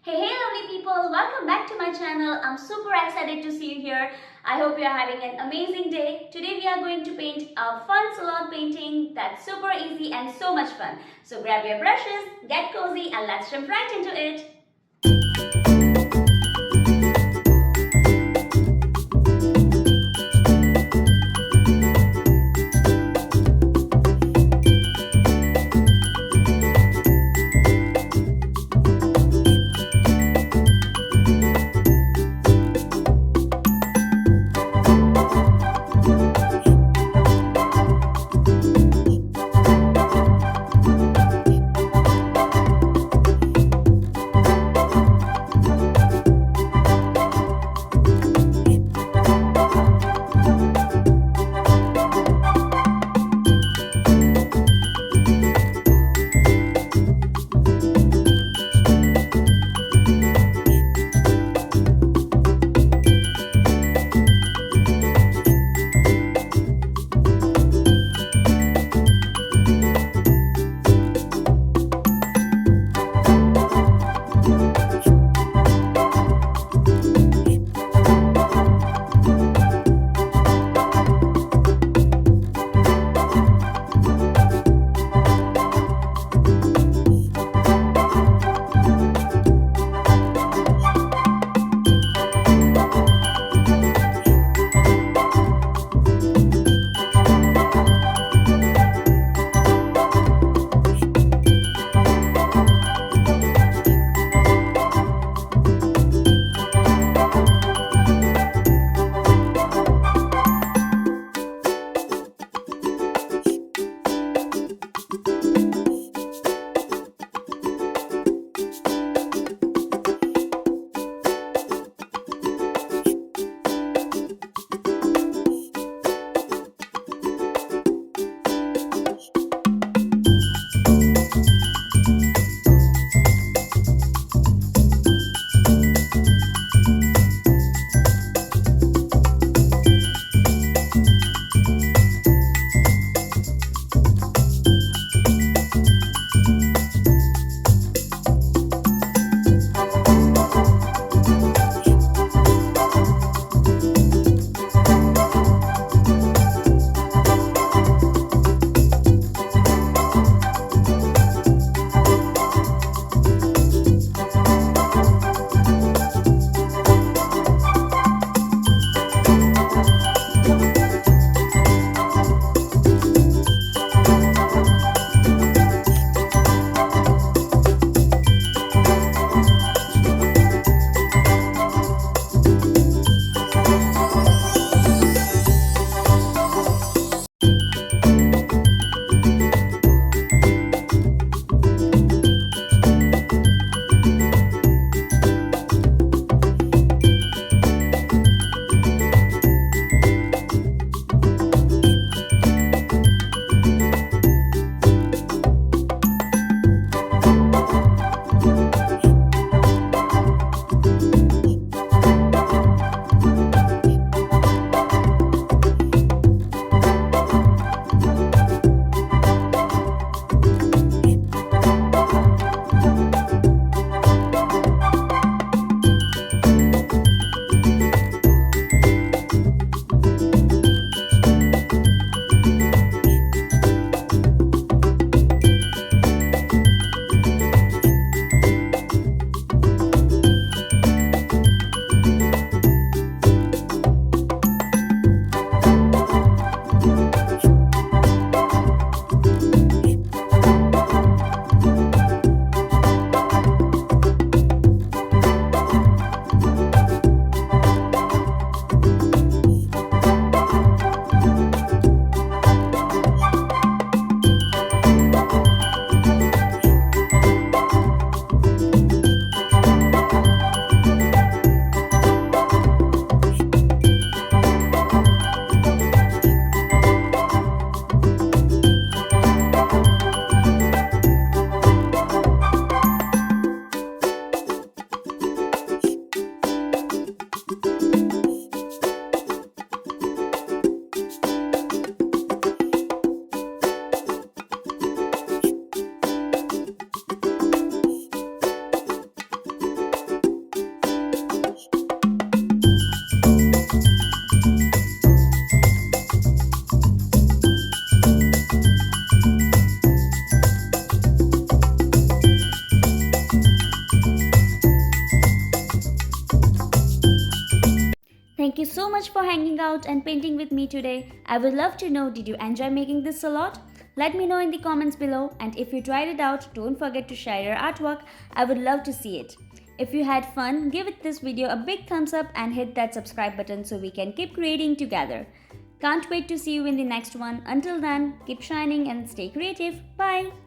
Hey lovely people, welcome back to my channel. I'm super excited to see you here. I hope you are having an amazing day. Today we are going to paint a fun salon painting that's super easy and so much fun. So grab your brushes, get cozy and let's jump right into it. so much for hanging out and painting with me today. I would love to know, did you enjoy making this a lot? Let me know in the comments below, and if you tried it out, don't forget to share your artwork. I would love to see it. If you had fun, give this video a big thumbs up and hit that subscribe button so we can keep creating together. Can't wait to see you in the next one. Until then, keep shining and stay creative. Bye!